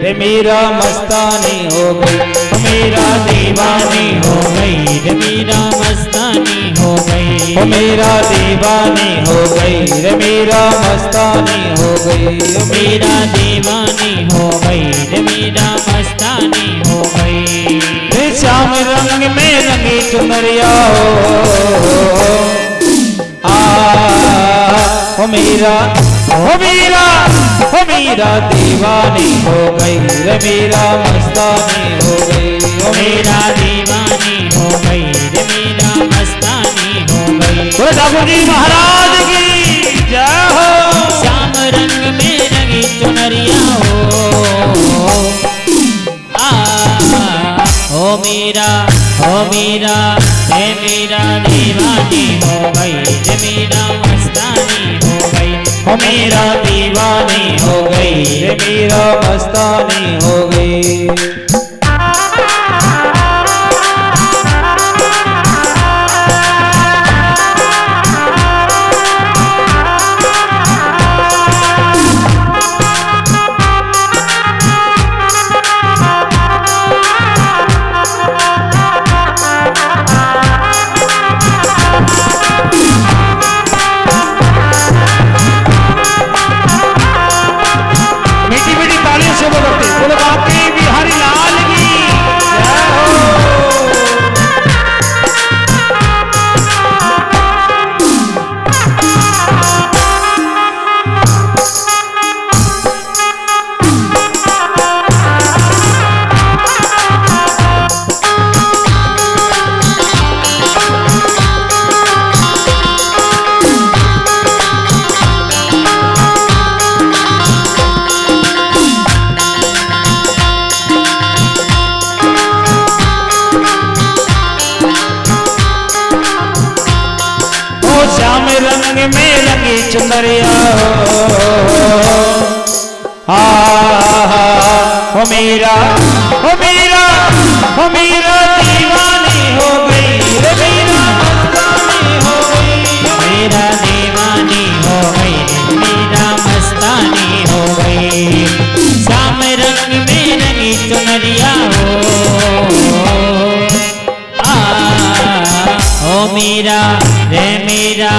रे मीरा मस्तानी हो गई, मीरा दीवानी हो गई रे मीरा मस्तानी हो गई, मीरा दीवानी हो गई रे मीरा मस्तानी हो गई, मीरा दीवानी हो गई रे मीरा मस्तानी हो गई। श्याम रंग में रंगी चुनरिया हो मीरा, हो मीरा, हो मीरा दीवानी हो गई रे मीरा मस्तानी हो गई, हो मीरा दीवानी हो गई रे मीरा मस्तानी हो गई। तो ठाकुर जी महाराज की जय हो। श्याम रंग में रंगी चुनरिया हो मीरा, हो मीरा रे मीरा दीवानी हो गई रे मीरा मस्तानी हो गई, हो मीरा दीवानी हो गई रे मीरा मस्तानी हो गई। रंग में रंगी चुनरिया हो मीरा, हो मीरा, हो मीरा दीवानी हो गई रे मीरा मस्तानी हो गई, मीरा दीवानी हो गई मीरा मस्तानी हो गई। श्याम रंग में रंगी चुनरिया हो मीरा रे मीरा,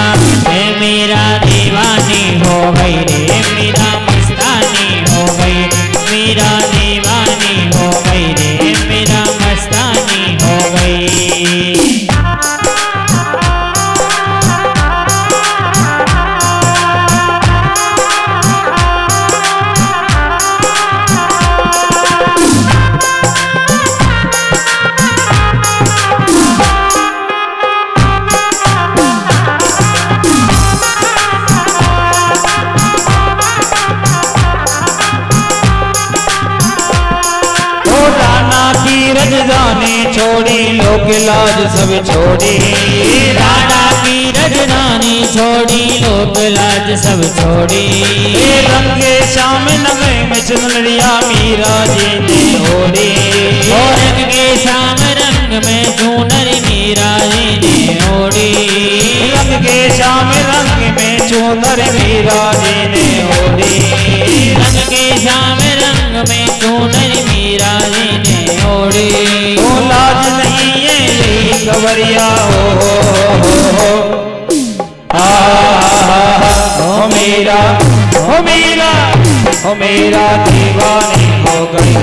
रे मीरा दीवानी हो गई रे मीरा मस्तानी हो गई, मीरा दीवानी हो गई रे मीरा मस्तानी हो गई। रजदानी छोड़ी लोक लाज सब छोड़ी, राणा की रजदानी छोड़ी लोक लाज सब छोड़ी, रंगे श्याम नगे में चुनरिया मीरा जी ने ओढ़ी, रंगे श्याम रंग में चुनर मीरा जी ने ओढ़ी, रंगे श्याम रंग में चुनर मीरा जी ने ओढ़ी, रंगे श्याम रंग में चुनर मीरा जी ने ओढ़ी। तो लाज नहीं है यही गवरिया हो मीरा, हो मीरा, हो मीरा दीवानी हो गई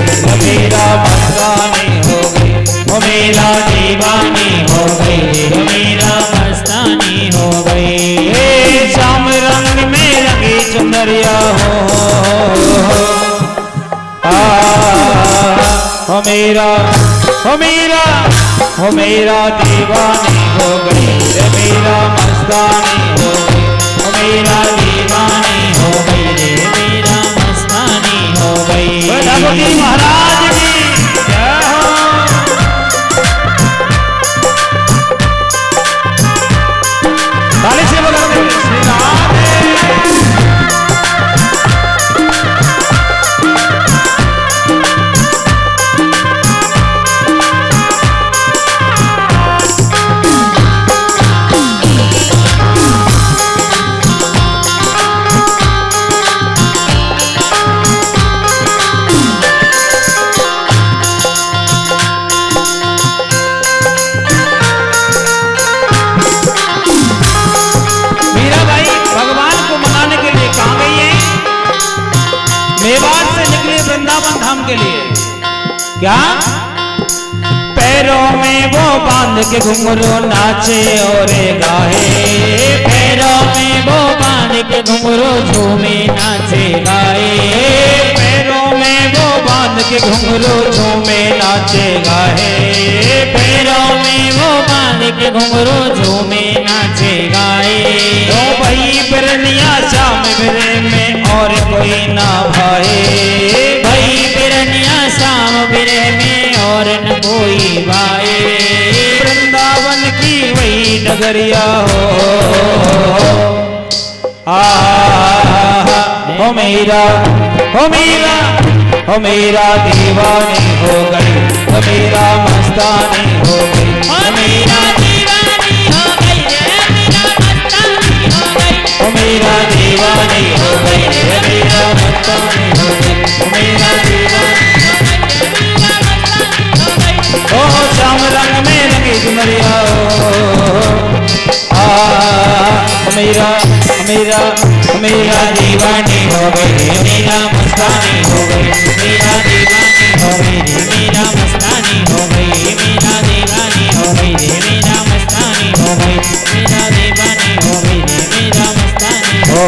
मीरा मस्तानी हो गई, हो मीरा दीवानी हो गई मीरा मस्तानी हो गई। श्याम रंग में रंगी चुनरिया हो मीरा, हो मीरा, हो मीरा दीवानी हो गई रे मीरा मस्तानी हो गई, हो मीरा दीवानी हो गई रे मीरा मस्तानी हो गई। ठाकुर जी महाराज की जय हो। ताली से बोलो श्री राधे। के लिए। क्या? पैरों में वो बांध के घुंघरू नाचे और गाए, पैरों में वो बांध के घुंघरू झूमे नाचे गाए, पैरों में वो बांध के घुंघरू झूमे नाचे गाए, पैरों में वो बांध के घुंघरू झूमे नाचे गाए। ओ भाई बिरनिया शाम बिरे में और कोई ना भाए, भाई बिरनिया शाम बिरे में और न कोई भाए। वृंदावन की वही नगरिया हो, हो मेरा दीवानी हो गई, हो मेरा मस्तानी हो गई, हो मेरा दीवानी हो गई, हो मेरा दीवानी हो गई, मेरा मस्तानी हो गई, मेरा दीवानी हो श्याम रंग में रंगी चुनरिया मेरा दीवानी हो गई, मेरा मस्तानी हो गई, मेरा दीवानी हो गई, मेरा मस्तानी हो गई, मेरा दीवानी हो गई, मेरा मस्तानी हो गई, मेरा दीवानी हो गई, मेरा मस्तानी हो।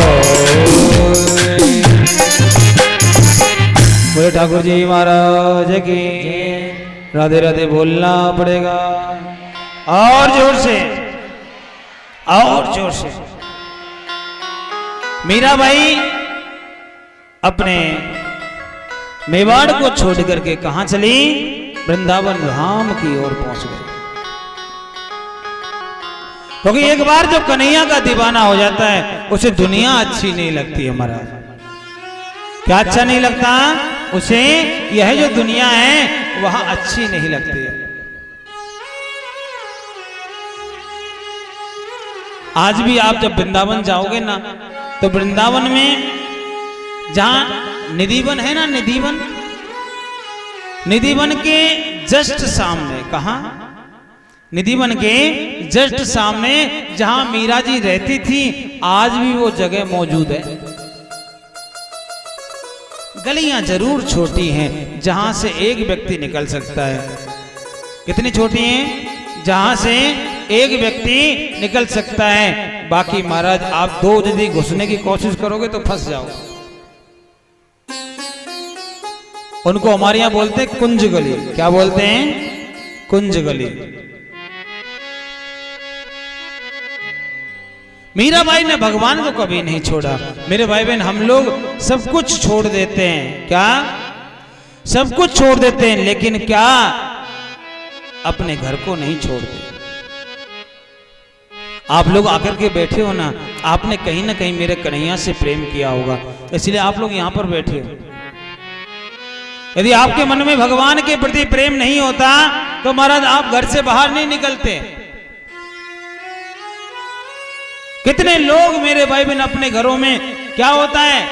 बोले ठाकुर जी महाराज की राधे राधे बोलना पड़ेगा और जोर से, और जोर से। मीराबाई अपने मेवाड़ को छोड़ करके कहां चली? वृंदावन धाम की ओर पहुंच गई। क्योंकि एक बार जो कन्हैया का दीवाना हो जाता है उसे दुनिया अच्छी नहीं लगती है महाराज। क्या अच्छा नहीं लगता उसे? यह जो दुनिया है वह अच्छी नहीं लगती है। आज भी आप जब वृंदावन जाओगे ना तो वृंदावन में जहां निधिवन है ना, निधिवन के जस्ट सामने, कहां? निधिवन के जस्ट सामने जहां मीरा जी रहती थी, आज भी वो जगह मौजूद है। गलियां जरूर छोटी हैं जहां से एक व्यक्ति निकल सकता है। कितनी छोटी हैं? जहां से एक व्यक्ति निकल सकता है। बाकी महाराज आप दो यदि घुसने की कोशिश करोगे तो फंस जाओगे। उनको हमारे यहां बोलते हैं कुंज गली। क्या बोलते हैं? कुंज गली। मीराबाई ने भगवान को कभी नहीं छोड़ा। मेरे भाई बहन, हम लोग सब कुछ छोड़ देते हैं। क्या? सब कुछ छोड़ देते हैं, लेकिन क्या अपने घर को नहीं छोड़ते। आप लोग आकर के बैठे हो ना, आपने कहीं ना कहीं मेरे कन्हैया से प्रेम किया होगा, इसलिए आप लोग यहां पर बैठे हो। यदि आपके मन में भगवान के प्रति प्रेम नहीं होता तो महाराज आप घर से बाहर नहीं निकलते। कितने लोग मेरे भाई बहन अपने घरों में क्या होता है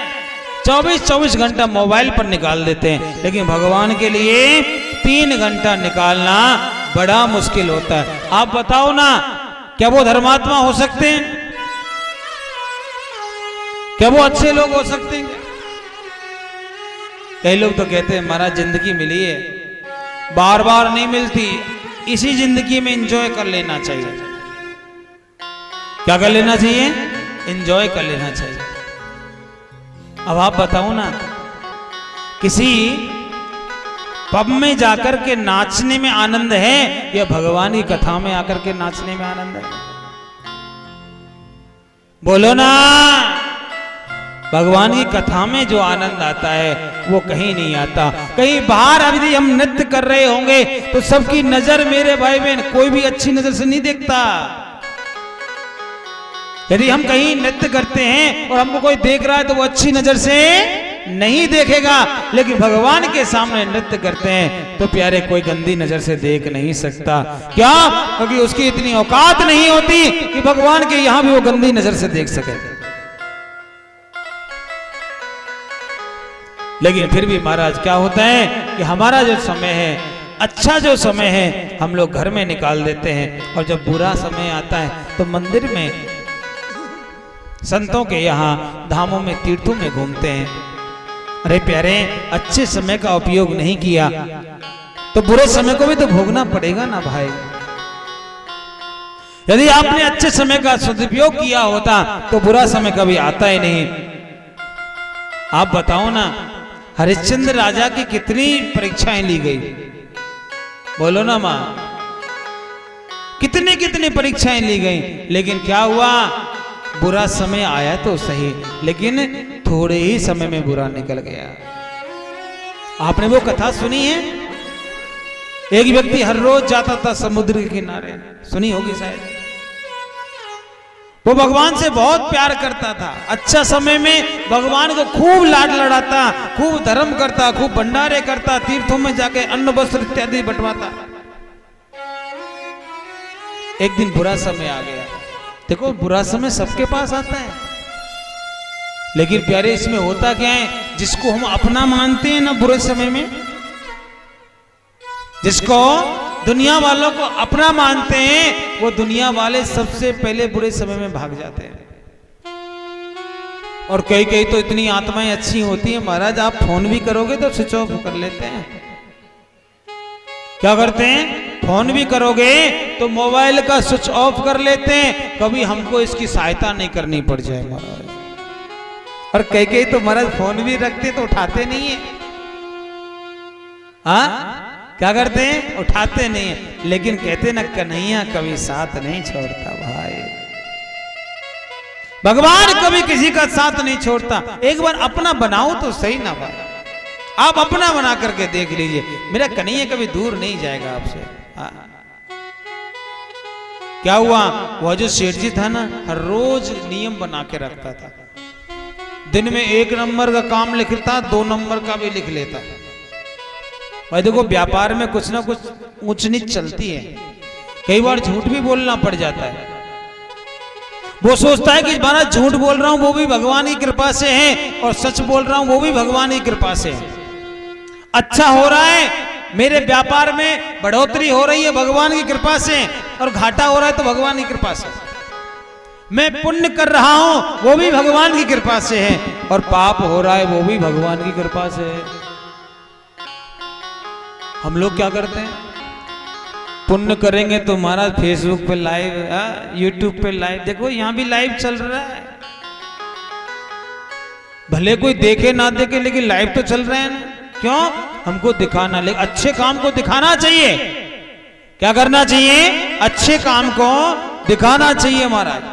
24-24 घंटा मोबाइल पर निकाल देते हैं, लेकिन भगवान के लिए 3 घंटा निकालना बड़ा मुश्किल होता है। आप बताओ ना, क्या वो धर्मात्मा हो सकते हैं? क्या वो अच्छे लोग हो सकते हैं? कई लोग तो कहते हैं महाराज जिंदगी मिली है, बार बार नहीं मिलती, इसी जिंदगी में एंजॉय कर लेना चाहिए। क्या कर लेना चाहिए? एंजॉय कर लेना चाहिए। अब आप बताओ ना, किसी पब में जाकर के नाचने में आनंद है या भगवान की कथा में आकर के नाचने में आनंद है? बोलो ना। भगवान की कथा में जो आनंद आता है वो कहीं नहीं आता। कहीं बाहर अभी हम नृत्य कर रहे होंगे तो सबकी नजर, मेरे भाई बहन, कोई भी अच्छी नजर से नहीं देखता। यदि हम कहीं नृत्य करते हैं और हमको कोई देख रहा है तो वो अच्छी नजर से नहीं देखेगा, लेकिन भगवान के सामने नृत्य करते हैं तो प्यारे कोई गंदी नजर से देख नहीं सकता। क्या? क्योंकि उसकी इतनी औकात नहीं होती कि भगवान के यहां भी वो गंदी नजर से देख सके। लेकिन फिर भी महाराज क्या होता है कि हमारा जो समय है, अच्छा जो समय है, हम लोग घर में निकाल देते हैं, और जब बुरा समय आता है तो मंदिर में, संतों के यहाँ, धामों में, तीर्थों में घूमते हैं। अरे प्यारे, अच्छे समय का उपयोग नहीं किया तो बुरे समय को भी तो भोगना पड़ेगा ना भाई। यदि आपने अच्छे समय का सदुपयोग किया होता तो बुरा समय कभी आता ही नहीं। आप बताओ ना, हरिश्चंद्र राजा की कितनी परीक्षाएं ली गई, बोलो ना मां, कितनी कितनी परीक्षाएं ली गई, लेकिन क्या हुआ, बुरा समय आया तो सही, लेकिन थोड़े ही समय में बुरा निकल गया। आपने वो कथा सुनी है, एक व्यक्ति हर रोज जाता था समुद्र के किनारे, सुनी होगी शायद। वो भगवान से बहुत प्यार करता था, अच्छा समय में भगवान को खूब लाड लड़ाता, खूब धर्म करता, खूब भंडारे करता, तीर्थों में जाके अन्न वस्त्र इत्यादि बंटवाता। एक दिन बुरा समय आ गया। देखो, बुरा समय सबके पास आता है, लेकिन प्यारे इसमें होता क्या है, जिसको हम अपना मानते हैं ना बुरे समय में, जिसको दुनिया वालों को अपना मानते हैं, वो दुनिया वाले सबसे पहले बुरे समय में भाग जाते हैं। और कई कई तो इतनी आत्माएं अच्छी होती हैं महाराज, आप फोन भी करोगे तो स्विच ऑफ कर लेते हैं। क्या करते हैं, फोन भी करोगे तो मोबाइल का स्विच ऑफ कर लेते हैं, कभी हमको इसकी सहायता नहीं करनी पड़ जाए महाराज। और कई कई तो महाराज फोन भी रखते तो उठाते नहीं है। हाँ, क्या करते हैं, उठाते नहीं है, लेकिन कहते ना कन्हैया कभी साथ नहीं छोड़ता भाई। भगवान कभी किसी का साथ नहीं छोड़ता। एक बार अपना बनाओ तो सही ना भाई, आप अपना बना करके देख लीजिए, मेरा कन्हैया कभी दूर नहीं जाएगा आपसे। क्या हुआ, वह जो सेठ जी था ना, हर रोज नियम बना के रखता था। दिन में 1 नंबर का काम लिखता, 2 नंबर का भी लिख लेता। भाई देखो, व्यापार में कुछ ना कुछ ऊंच नीच चलती है, कई बार झूठ भी बोलना पड़ जाता है। वो सोचता है कि महाराज झूठ बोल रहा हूं वो भी भगवान की कृपा से है, और सच बोल रहा हूं वो भी भगवान की कृपा से है। अच्छा हो रहा है, मेरे व्यापार में बढ़ोतरी हो रही है भगवान की कृपा से, और घाटा हो रहा है तो भगवान की कृपा से। मैं पुण्य कर रहा हूं वो भी भगवान की कृपा से है, और पाप हो रहा है वो भी भगवान की कृपा से है। हम लोग क्या करते हैं, पुण्य करेंगे तो महाराज फेसबुक पे लाइव, यूट्यूब पे लाइव, देखो यहां भी लाइव चल रहा है, भले कोई देखे ना देखे लेकिन लाइव तो चल रहे हैं। क्यों, हमको दिखाना, लेकिन अच्छे काम को दिखाना चाहिए। क्या करना चाहिए, अच्छे काम को दिखाना चाहिए महाराज,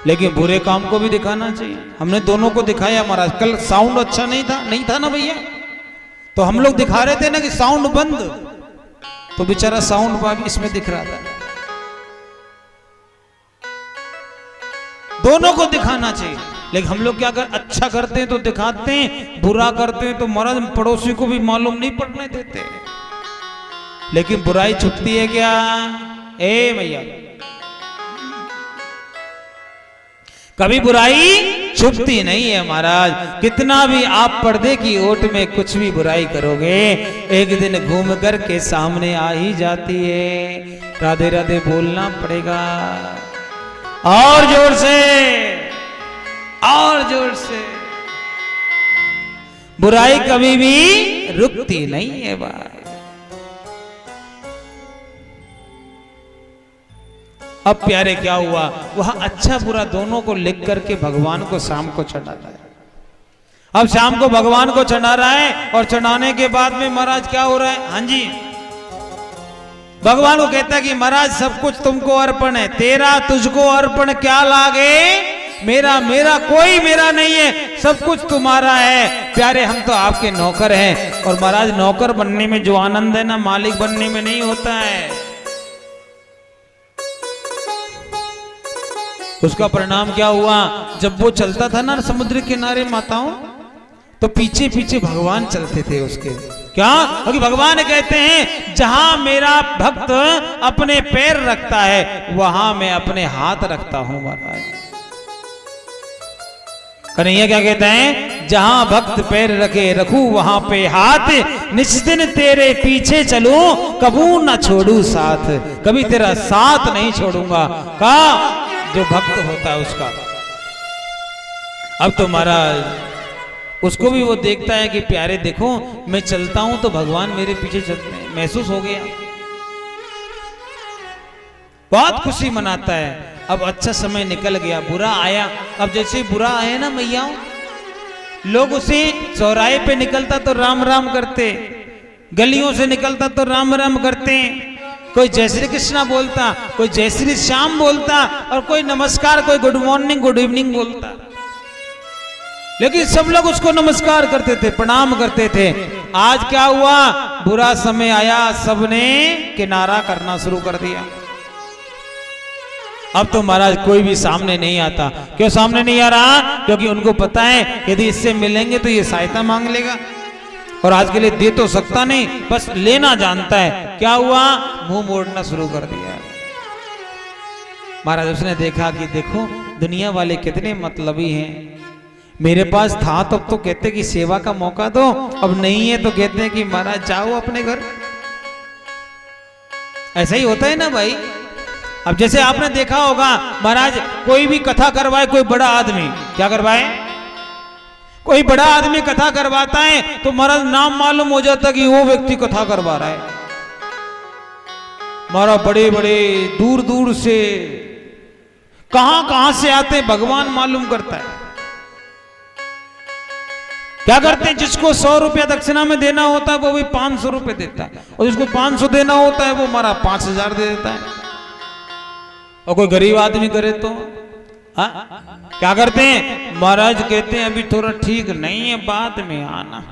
लेकिन बुरे काम को भी दिखाना चाहिए। हमने दोनों को दिखाया महाराज। कल साउंड अच्छा नहीं था ना भैया, तो हम लोग दिखा रहे थे ना कि साउंड बंद, तो बेचारा साउंड बाबी इसमें दिख रहा था। दोनों को दिखाना चाहिए, लेकिन हम लोग क्या अच्छा करते हैं तो दिखाते हैं, बुरा करते हैं तो महाराज पड़ोसी को भी मालूम नहीं पड़ने देते। लेकिन बुराई छुपती है क्या, ए भैया, कभी बुराई छुपती नहीं है महाराज। कितना भी आप पर्दे की ओट में कुछ भी बुराई करोगे, एक दिन घूम कर के सामने आ ही जाती है। राधे राधे बोलना पड़ेगा, और जोर से, और जोर से। बुराई कभी भी रुकती नहीं है भाई। अब प्यारे क्या हुआ, वह अच्छा बुरा दोनों को लिख करके भगवान को शाम को चढ़ाता है। अब शाम को भगवान को चढ़ा रहा है, और चढ़ाने के बाद में महाराज क्या हो रहा है, हाँ जी, भगवान को कहता है कि महाराज सब कुछ तुमको अर्पण है, तेरा तुझको अर्पण क्या लागे, मेरा मेरा कोई मेरा नहीं है, सब कुछ तुम्हारा है। प्यारे हम तो आपके नौकर हैं, और महाराज नौकर बनने में जो आनंद है ना, मालिक बनने में नहीं होता है। उसका परिणाम क्या हुआ, जब वो चलता था ना समुद्र किनारे माताओं, तो पीछे पीछे भगवान चलते थे उसके। क्या, क्योंकि भगवान कहते हैं जहां मेरा भक्त अपने पैर रखता है वहां मैं अपने हाथ रखता हूं महाराज। कन्हैया क्या कहते हैं, जहां भक्त पैर रखे रखूं वहां पे हाथ, निश्चित तेरे पीछे चलूं कबू न छोड़ू साथ, कभी तेरा साथ नहीं छोड़ूंगा। का जो भक्त होता है उसका। अब तो महाराज उसको भी वो देखता है कि प्यारे देखो मैं चलता हूं तो भगवान मेरे पीछे चलते हैं, महसूस हो गया, बहुत खुशी मनाता है। अब अच्छा समय निकल गया, बुरा आया। अब जैसे ही बुरा आया ना मैया, लोग उसे चौराहे पे निकलता तो राम राम करते, गलियों से निकलता तो राम राम करते, कोई जय श्री कृष्णा बोलता, कोई जय श्री श्याम बोलता, और कोई नमस्कार, कोई गुड मॉर्निंग गुड इवनिंग बोलता। लेकिन सब लोग उसको नमस्कार करते थे, प्रणाम करते थे। आज क्या हुआ, बुरा समय आया, सबने किनारा करना शुरू कर दिया। अब तो महाराज कोई भी सामने नहीं आता। क्यों सामने नहीं आ रहा? क्योंकि उनको पता है यदि इससे मिलेंगे तो ये सहायता मांग लेगा, और आज के लिए दे तो सकता नहीं, बस लेना जानता है। क्या हुआ, मुंह मोड़ना शुरू कर दिया। महाराज उसने देखा कि देखो दुनिया वाले कितने मतलबी हैं, मेरे पास था तब तो कहते कि सेवा का मौका दो, अब नहीं है तो कहते हैं कि महाराज जाओ अपने घर। ऐसा ही होता है ना भाई। अब जैसे आपने देखा होगा महाराज, कोई भी कथा करवाए, कोई बड़ा आदमी क्या करवाए, कोई बड़ा आदमी कथा करवाता है तो महाराज नाम मालूम हो जाता कि वो व्यक्ति कथा करवा रहा है। महाराज बड़े बड़े दूर दूर से कहां कहां से आते हैं भगवान मालूम करता है। क्या करते हैं, जिसको 100 रुपया दक्षिणा में देना होता है वो भी 500 रुपये देता है, और जिसको 500 देना होता है वो हमारा 5000 दे देता है। और कोई गरीब आदमी करे तो क्या करते हैं, महाराज कहते हैं अभी थोड़ा ठीक नहीं है, बाद में आना।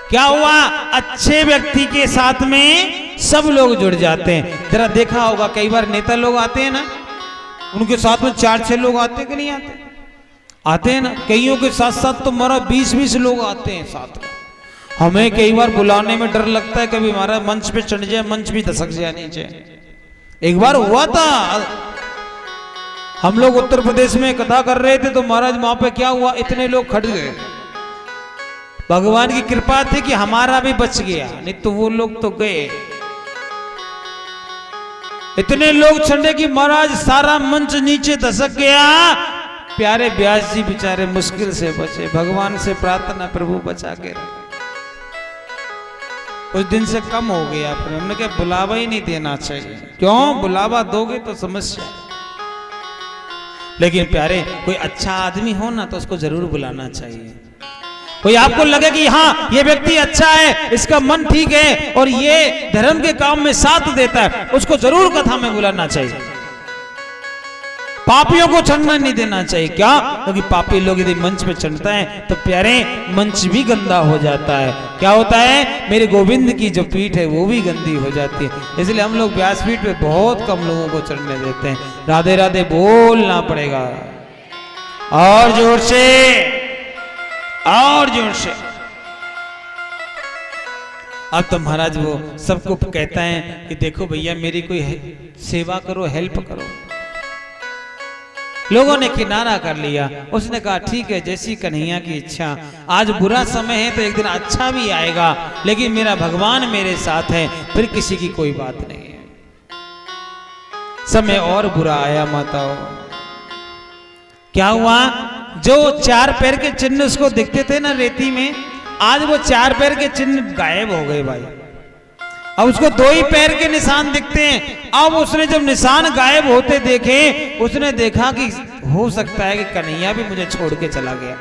क्या हुआ, अच्छे व्यक्ति के साथ में सब लोग जुड़ जाते हैं। जरा देखा होगा कई बार नेता लोग आते हैं ना, उनके साथ में 4-6 लोग आते कि नहीं आते, आते हैं ना। कईयों के साथ साथ तो हमारा 20-20 लोग आते हैं साथ में। हमें कई बार बुलाने में डर लगता है, कभी हमारा मंच पे चढ़ जाए, मंच भी धसक जाए नीचे। एक बार हुआ था, हम लोग उत्तर प्रदेश में कथा कर रहे थे तो महाराज वहां पे क्या हुआ, इतने लोग खड़ गए। भगवान की कृपा थी कि हमारा भी बच गया, नहीं तो वो लोग तो गए। इतने लोग चढ़े कि महाराज सारा मंच नीचे धसक गया। प्यारे व्यास जी बेचारे मुश्किल से बचे, भगवान से प्रार्थना प्रभु बचा के रहे। कुछ दिन से कम हो गया, फिर हमने क्या बुलावा ही नहीं देना चाहिए। क्यों, बुलावा दोगे तो समस्या। लेकिन प्यारे कोई अच्छा आदमी हो ना तो उसको जरूर बुलाना चाहिए। कोई आपको लगे कि हाँ ये व्यक्ति अच्छा है, इसका मन ठीक है और ये धर्म के काम में साथ देता है, उसको जरूर कथा में बुलाना चाहिए। पापियों को चढ़ना नहीं देना चाहिए। क्या, क्योंकि पापी लोग यदि मंच पे चढ़ता है तो प्यारे मंच भी गंदा हो जाता है। क्या होता है, मेरे गोविंद की जो पीठ है वो भी गंदी हो जाती है। इसलिए हम लोग व्यासपीठ पे बहुत कम लोगों को चढ़ने देते हैं। राधे राधे बोलना पड़ेगा, और जोर से, और जोर से। अब तो महाराज वो सबको कहता है कि देखो भैया मेरी कोई सेवा करो, हेल्प करो। लोगों ने किनारा कर लिया। उसने कहा ठीक है, जैसी कन्हैया की इच्छा। आज बुरा समय है तो एक दिन अच्छा भी आएगा, लेकिन मेरा भगवान मेरे साथ है, फिर किसी की कोई बात नहीं है। समय और बुरा आया माताओं। क्या हुआ, जो 4 पैर के चिन्ह उसको दिखते थे ना रेती में, आज वो 4 पैर के चिन्ह गायब हो गए भाई। अब उसको 2 ही पैर के निशान दिखते हैं। अब उसने जब निशान गायब होते देखे, उसने देखा कि हो सकता है कि कन्हैया भी मुझे छोड़ के चला गया।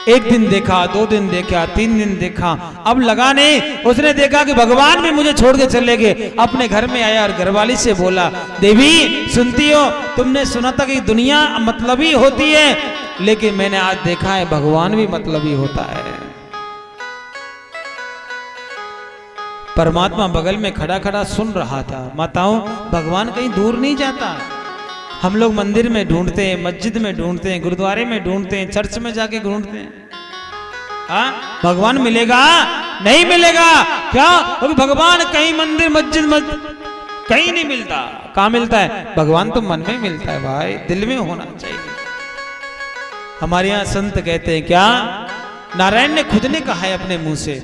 1 दिन देखा, 2 दिन देखा, 3 दिन देखा, अब लगा नहीं। उसने देखा कि भगवान भी मुझे छोड़ के चले गए। अपने घर में आया और घरवाली से बोला, देवी सुनती हो, तुमने सुना था कि दुनिया मतलबी होती है, लेकिन मैंने आज देखा है भगवान भी मतलबी होता है। परमात्मा बगल में खड़ा खड़ा सुन रहा था। माताओं, भगवान कहीं दूर नहीं जाता। हम लोग मंदिर में ढूंढते हैं, मस्जिद में ढूंढते हैं, गुरुद्वारे में ढूंढते हैं, चर्च में जाके ढूंढते हैं। भगवान मिलेगा? नहीं मिलेगा। क्या? क्योंकि भगवान कहीं मंदिर मस्जिद कहीं नहीं मिलता। कहाँ मिलता है? भगवान तो मन में मिलता है भाई, दिल में होना चाहिए। हमारे यहाँ संत कहते हैं क्या, नारायण ने खुद ने कहा है अपने मुंह से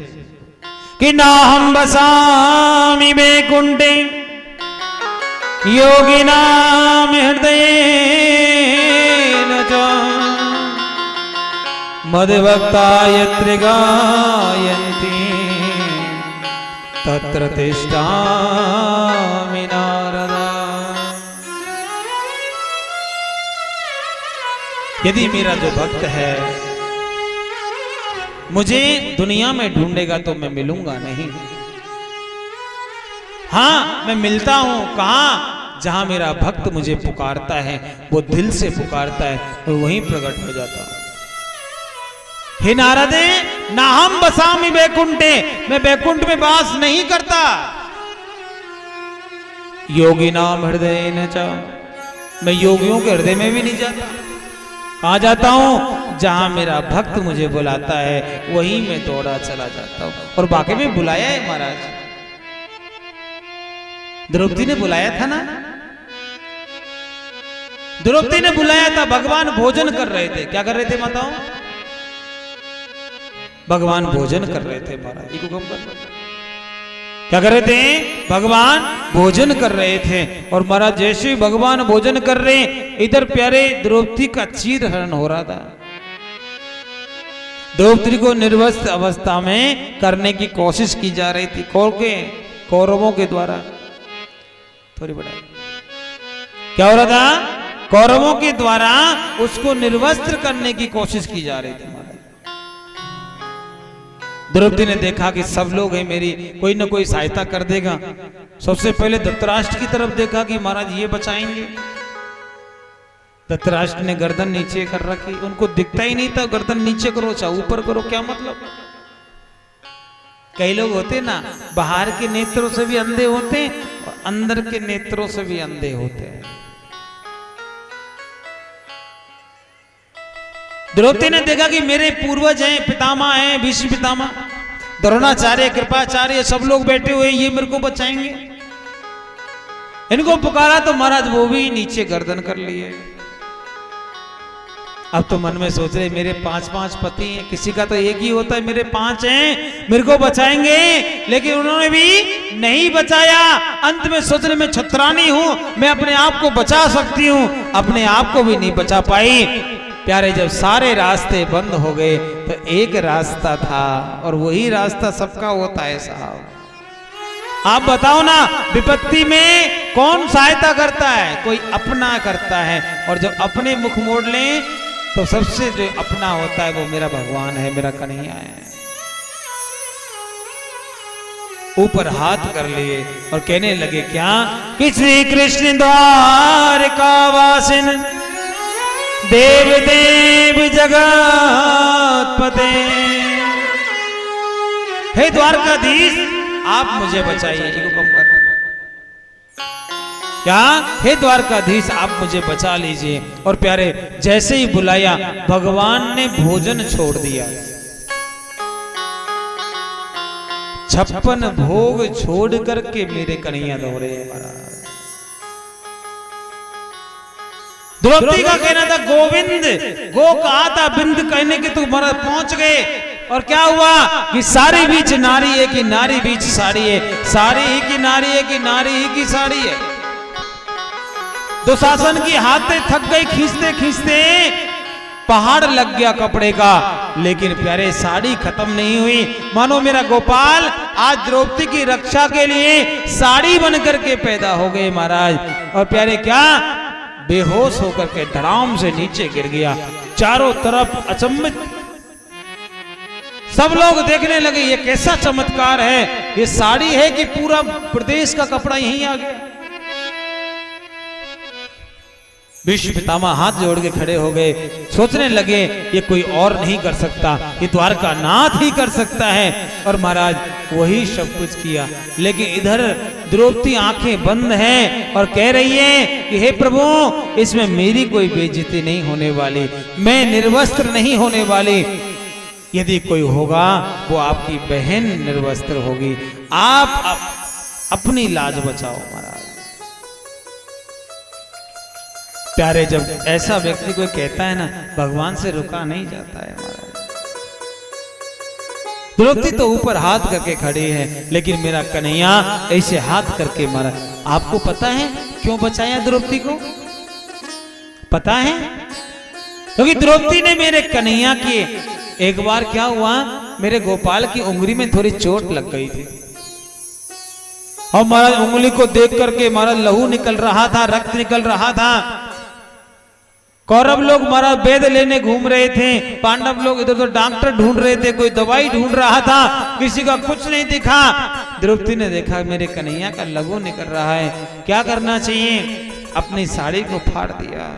कि ना हम बसामि बैकुंठे योगिनां हृदयेन च मद्भक्ता यत्र गायन्ति तत्र तिष्ठामि नारद। यदि मेरा जो भक्त है मुझे दुनिया में ढूंढेगा तो मैं मिलूंगा नहीं। हाँ, मैं मिलता हूं कहां? जहां मेरा भक्त मुझे पुकारता है, वो दिल से पुकारता है और वहीं प्रकट हो जाता हूं। हे नारदे, ना हम बसामि बैकुंठे, मैं बैकुंठ में वास नहीं करता। योगिनां हृदयेन च, मैं योगियों के हृदय में भी नहीं जाता। कहां जाता हूं? जहां मेरा भक्त मुझे बुलाता है वहीं मैं दौड़ा चला जाता हूं। और बाकी में बुलाया है महाराज, द्रौपदी ने बुलाया था ना, द्रौपदी ने बुलाया था। भगवान भोजन कर रहे थे। क्या कर रहे थे माताओं? भगवान भोजन कर रहे थे महाराज। क्या कर रहे थे? भगवान भोजन कर रहे थे। और महाराज जैसे ही भगवान भोजन कर रहे, इधर प्यारे द्रौपदी का चीर हरण हो रहा था। द्रौपदी को निर्वस्त्र अवस्था में करने की कोशिश की जा रही थी। कौरवों के द्वारा। थोड़ी बड़ा क्या हो रहा था? कौरवों के द्वारा उसको निर्वस्त्र करने की कोशिश की जा रही थी महाराज। द्रौपदी ने देखा कि सब लोग हैं, मेरी कोई ना कोई सहायता कर देगा। सबसे पहले धृतराष्ट्र की तरफ देखा कि महाराज ये बचाएंगे। धृतराष्ट्र ने गर्दन नीचे कर रखी। उनको दिखता ही नहीं था, गर्दन नीचे करो चाहे ऊपर करो, क्या मतलब? कई लोग होते ना, बाहर के नेत्रों से भी अंधे होते हैं और अंदर के नेत्रों से भी अंधे होते हैं। द्रौपदी ने देखा कि मेरे पूर्वज हैं, पितामह हैं, भीष्म पितामह, द्रोणाचार्य, कृपाचार्य, सब लोग बैठे हुए, ये मेरे को बचाएंगे। इनको पुकारा तो महाराज वो भी नीचे गर्दन कर लिए। अब तो मन में सोच रहे मेरे 5-5 पति हैं, किसी का तो एक ही होता है, मेरे 5 हैं, मेरे को बचाएंगे। लेकिन उन्होंने भी नहीं बचाया। अंत में सोच रहे मैं छत्रानी हूं, मैं अपने आप को बचा सकती हूं, अपने आप को भी नहीं बचा पाई। प्यारे, जब सारे रास्ते बंद हो गए तो एक रास्ता था और वही रास्ता सबका होता है साहब। आप बताओ ना, विपत्ति में कौन सहायता करता है? कोई अपना करता है। और जब अपने मुख मोड़ लें तो सबसे जो अपना होता है वो मेरा भगवान है, मेरा कन्हैया है। ऊपर हाथ कर लिए और कहने लगे क्या कि श्री कृष्ण द्वारका वासिन देव देव जगतपते, हे द्वारकाधीश आप मुझे बचाइए। क्या? हे द्वारकाधीश आप मुझे बचा लीजिए। और प्यारे, जैसे ही बुलाया भगवान ने भोजन छोड़ दिया। 56 भोग छोड़ करके मेरे कन्हैया दौड़े महाराज। द्रौपदी का कहना था गोविंद, गो कहा था बिंद कहने के तो महाराज पहुंच गए। और क्या हुआ कि सारी बीच नारी है कि नारी बीच साड़ी है, साड़ी ही की नारी है कि नारी ही की साड़ी है। दुशासन की हाथें थक गई, खींचते खींचते पहाड़ लग गया कपड़े का। लेकिन प्यारे, साड़ी खत्म नहीं हुई। मानो मेरा गोपाल आज द्रौपदी की रक्षा के लिए साड़ी बन करके पैदा हो गए महाराज। और प्यारे, क्या बेहोश होकर के धड़ाम से नीचे गिर गया। चारों तरफ अचंभित सब लोग देखने लगे, ये कैसा चमत्कार है, ये साड़ी है कि पूरा प्रदेश का कपड़ा यहीं आ गया। भीष्म पितामह हाथ जोड़ के खड़े हो गए, सोचने लगे ये कोई और नहीं कर सकता, ये द्वारका नाथ ही कर सकता है। और महाराज वही सब कुछ किया। लेकिन इधर द्रौपदी आंखें बंद हैं और कह रही है कि हे प्रभु, इसमें मेरी कोई बेइज्जती नहीं होने वाली, मैं निर्वस्त्र नहीं होने वाली। यदि कोई होगा वो आपकी बहन निर्वस्त्र होगी। आप अपनी लाज बचाओ महाराज। प्यारे, जब ऐसा व्यक्ति कोई कहता है ना, भगवान से रुका नहीं जाता है महाराज। द्रौपदी तो ऊपर हाथ करके खड़ी है, लेकिन मेरा कन्हैया ऐसे हाथ करके महाराज। आपको पता है क्यों बचाया द्रौपदी को पता है? क्योंकि द्रौपदी ने मेरे कन्हैया की, एक बार क्या हुआ, मेरे गोपाल की उंगली में थोड़ी चोट लग गई थी और महाराज उंगली को देख करके महाराज लहू निकल रहा था, रक्त निकल रहा था। कौरव लोग महाराज वेद लेने घूम रहे थे, पांडव लोग इधर उधर डॉक्टर ढूंढ रहे थे, कोई दवाई ढूंढ रहा था, किसी का कुछ नहीं दिखा। द्रौपदी ने देखा मेरे कन्हैया का लहू निकल रहा है, क्या करना चाहिए? अपनी साड़ी को फाड़ दिया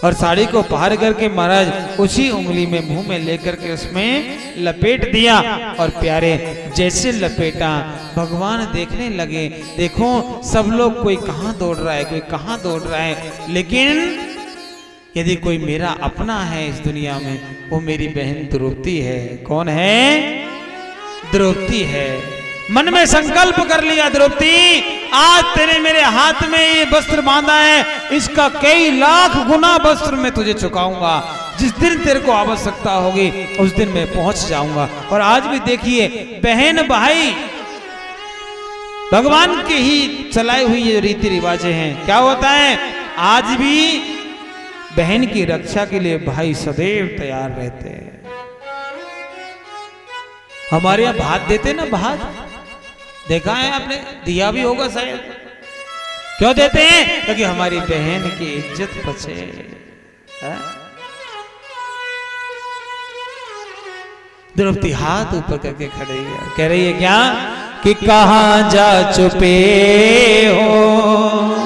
और साड़ी को फाड़ करके महाराज उसी उंगली में मुंह में लेकर के उसमें लपेट दिया और प्यारे जैसे लपेटा भगवान देखने लगे, देखो सब लोग कोई कहां दौड़ रहा है, कोई कहां दौड़ रहा है, लेकिन यदि कोई मेरा अपना है इस दुनिया में वो मेरी बहन द्रौपदी है। कौन है? द्रौपदी है। मन में संकल्प कर लिया, द्रौपदी आज तेरे मेरे हाथ में ये वस्त्र बांधा है, इसका कई लाख गुना वस्त्र मैं तुझे चुकाऊंगा। जिस दिन तेरे को आवश्यकता होगी उस दिन मैं पहुंच जाऊंगा। और आज भी देखिए बहन भाई भगवान की ही चलाई हुई ये रीति रिवाजें हैं। क्या होता है, आज भी बहन की रक्षा के लिए भाई सदैव तैयार रहते हैं। हमारे यहाँ भात देते ना, भात देखा है आपने, दिया भी होगा शायद। क्यों देते हैं? क्योंकि हमारी बहन की इज्जत बचे। द्रौपदी हाथ ऊपर करके खड़ी है, कह रही है क्या कि कहां जा छुपे हो